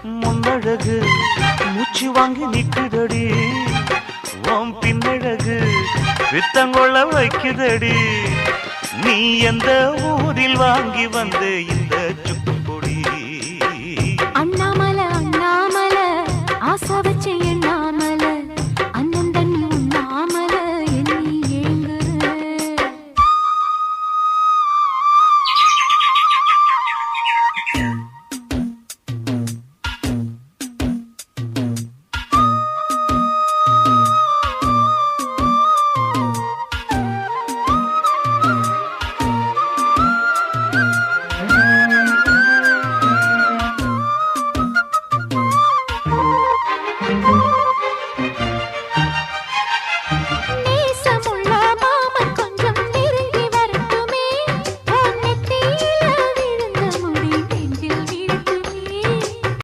முன்னழகு மூச்சு வாங்கி நிக்குதடி ஓம் பின்னழகு வித்தங்கொள்ள வைக்குதடி நீ எந்த ஊரில் வாங்கி வந்து இந்த